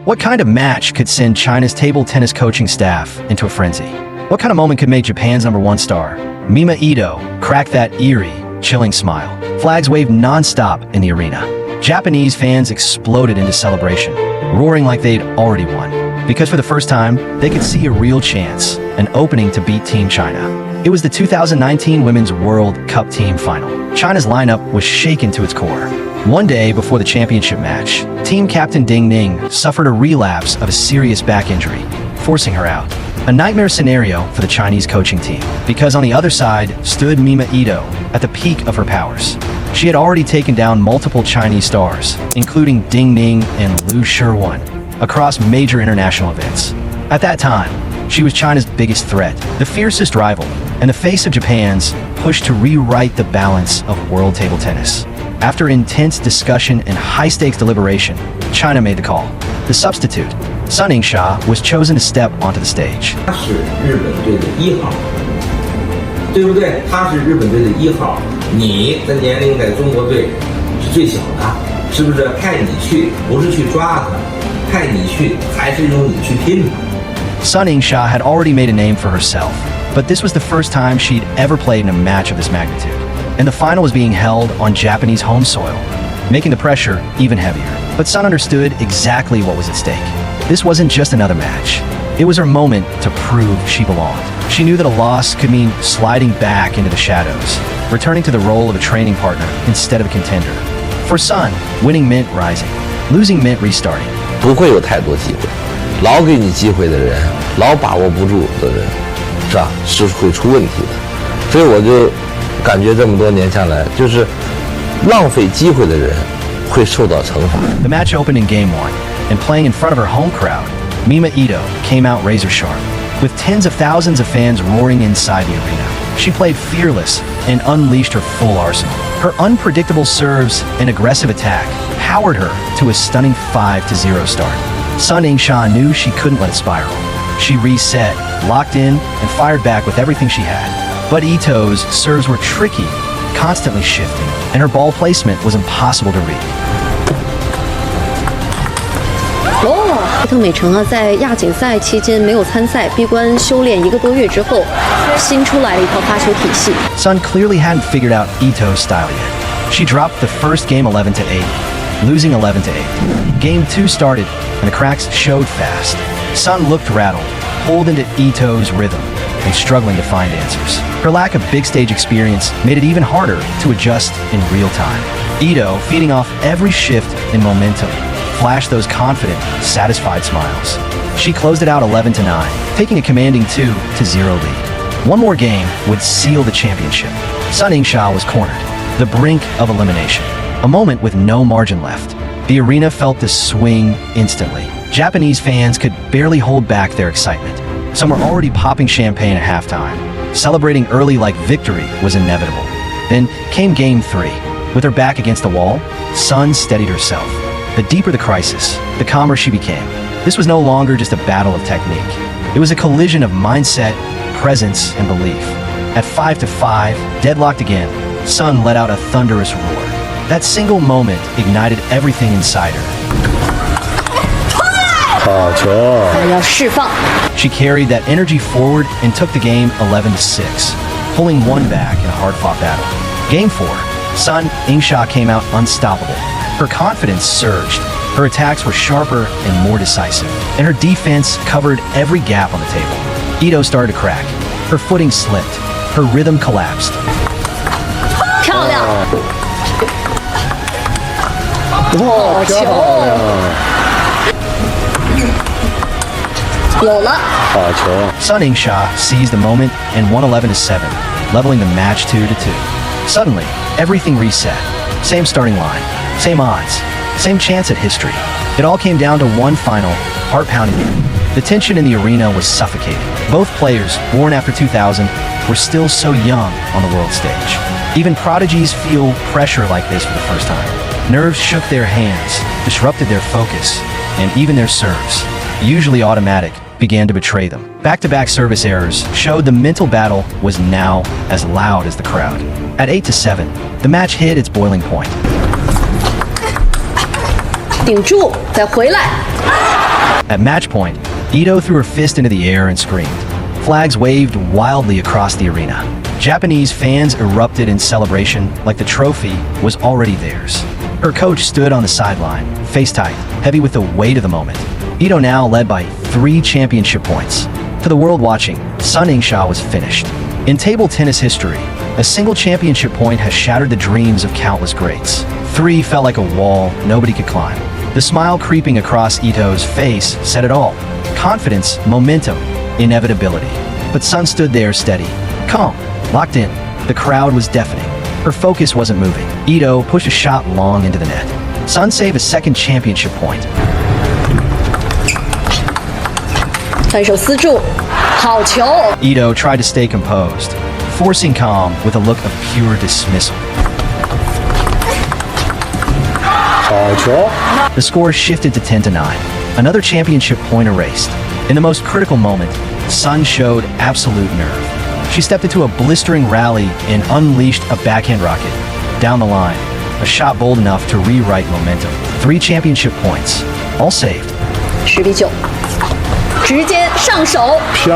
What kind of match could send China's table tennis coaching staff into a frenzy? What kind of moment could make Japan's #1 star, Mima Ito, crack that eerie, chilling smile? Flags waved non-stop in the arena. Japanese fans exploded into celebration, roaring like they'd already won. Because for the first time, they could see a real chance, an opening to beat Team China. It was the 2019 Women's World Cup Team Final. China's lineup was shaken to its core. One day before the championship match, team captain Ding Ning suffered a relapse of a serious back injury, forcing her out. A nightmare scenario for the Chinese coaching team, because on the other side stood Mima Ito at the peak of her powers. She had already taken down multiple Chinese stars, including Ding Ning and Liu Shiwen, across major international events. At that time, she was China's biggest threat, the fiercest rival, and the face of Japan's push to rewrite the balance of world table tennis. After intense discussion and high-stakes deliberation, China made the call. The substitute, Sun Yingsha, was chosen to step onto the stage. 他是日本队的1号，对不对？他是日本队的1号，你的年龄在中国队是最小的，是不是？派你去不是去抓他，派你去还是由你去拼他。Sun Yingsha had already made a name for herself, but this was the first time she'd ever played in a match of this magnitude. And the final was being held on Japanese home soil, making the pressure even heavier. But Sun understood exactly what was at stake. This wasn't just another match. It was her moment to prove she belonged. She knew that a loss could mean sliding back into the shadows, returning to the role of a training partner instead of a contender. For Sun, winning meant rising. Losing meant restarting. 不会有太多机会，老给你机会的人，老把握不住的人，是吧？是会出问题的。所以我就感觉这么多年下来，就是浪费机会的人会受到惩罚。The match opened in Game 1, and playing in front of her home crowd, Mima Ito came out razor sharp. With tens of thousands of fans roaring inside the arena, she played fearless and unleashed her full arsenal. Her unpredictable serves and aggressive attack powered her to a stunning 5-0 start. Sun Yingsha knew she couldn't let it spiral. She reset, locked in, and fired back with everything she had. But Ito's serves were tricky, constantly shifting, and her ball placement was impossible to read. 伊特美诚啊，在亚锦赛期间没有参赛，闭关修炼1个多月之后，新出来了一套发球体系。Sun clearly hadn't figured out Ito's style yet. She dropped the first game 11-8, losing 11-8. Game 2 started, and the cracks showed fast. Sun looked rattled, pulled into Ito's rhythm, and struggling to find answers. Her lack of big stage experience made it even harder to adjust in real time. Ito, feeding off every shift in momentum, flashed those confident, satisfied smiles. She closed it out 11-9, taking a commanding 2-0 lead. One more game would seal the championship. Sun Yingsha was cornered, the brink of elimination. A moment with no margin left. The arena felt the swing instantly. Japanese fans could barely hold back their excitement. Some were already popping champagne at halftime. Celebrating early like victory was inevitable. Then came Game 3. With her back against the wall, Sun steadied herself. The deeper the crisis, the calmer she became. This was no longer just a battle of technique. It was a collision of mindset, presence, and belief. At 5-5, deadlocked again, Sun let out a thunderous roar. That single moment ignited everything inside her. She carried that energy forward and took the game 11-6, pulling one back in a hard-fought battle. Game 4, Sun Yingsha came out unstoppable. Her confidence surged. Her attacks were sharper and more decisive, and her defense covered every gap on the table. Ito started to crack. Her footing slipped. Her rhythm collapsed. 漂亮！好球！有了！好球！ Sun Yingsha seized the moment and won 11-7, leveling the match 2-2. Suddenly, everything reset. Same starting line, same odds, same chance at history. It all came down to one final, heart-pounding game. The tension in the arena was suffocating. Both players, born after 2000, were still so young on the world stage. Even prodigies feel pressure like this for the first time. Nerves shook their hands, disrupted their focus, and even their serves, usually automatic, began to betray them. Back-to-back service errors showed the mental battle was now as loud as the crowd. At 8-7, the match hit its boiling point. 顶住，再回来。At match point, Ito threw her fist into the air and screamed. Flags waved wildly across the arena. Japanese fans erupted in celebration like the trophy was already theirs. Her coach stood on the sideline, face tight, heavy with the weight of the moment. Ito now led by 3 championship points. To the world watching, Sun Yingsha was finished. In table tennis history, a single championship point has shattered the dreams of countless greats. 3 felt like a wall nobody could climb. The smile creeping across Ito's face said it all. Confidence, momentum, inevitability. But Sun stood there steady, calm, locked in. The crowd was deafening. Her focus wasn't moving. Ito pushed a shot long into the net. Sun saved a second championship point. 反手私注，好球！ Ito tried to stay composed, forcing calm with a look of pure dismissal. 好球！ The score shifted to 10-9. Another championship point erased. In the most critical moment, Sun showed absolute nerve. She stepped into a blistering rally and unleashed a backhand rocket. Down the line, a shot bold enough to rewrite momentum. 3 championship points, all saved. 10比9，直接上手，漂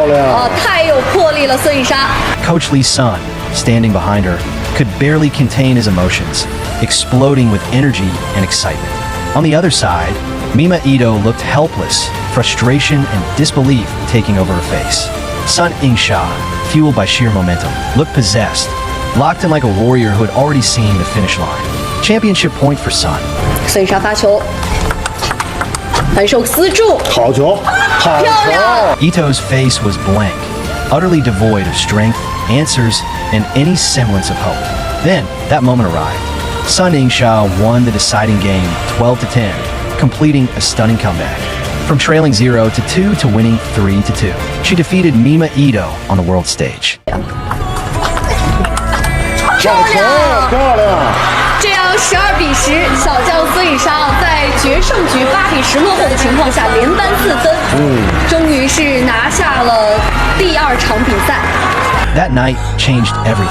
亮！太有魄力了，孙颖莎。 Coach Lee's son, standing behind her, could barely contain his emotions, exploding with energy and excitement. On the other side, Mima Ito looked helpless, frustration and disbelief taking over her face. Sun Yingsha, fueled by sheer momentum, looked possessed, locked in like a warrior who had already seen the finish line. Championship point for Sun. 孙颖莎发球，反手私注，好球！好漂亮！ Ito's face was blank, utterly devoid of strength, answers, and any semblance of hope. Then, that moment arrived. Sun Yingsha won the deciding game 12-10, completing a stunning comeback. From trailing 0-2 to winning 3-2, she defeated Mima Ito on the world stage. 漂亮！漂亮！这样12比10，小将孙颖莎在决胜局8比10落后的情况下连扳4分，终于是拿下了第2场比赛。 That night changed everything.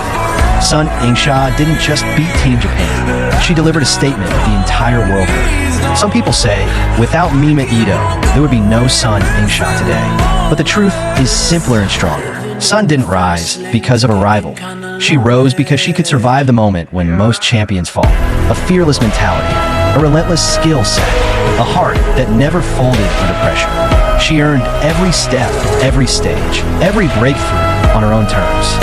Sun Yingsha didn't just beat Team Japan. She delivered a statement the entire world heard. Some people say, without Mima Ito, there would be no Sun Yingsha today. But the truth is simpler and stronger. Sun didn't rise because of a rival. She rose because she could survive the moment when most champions fall. A fearless mentality, a relentless skill set, a heart that never folded under pressure. She earned every step, every stage, every breakthrough on her own terms.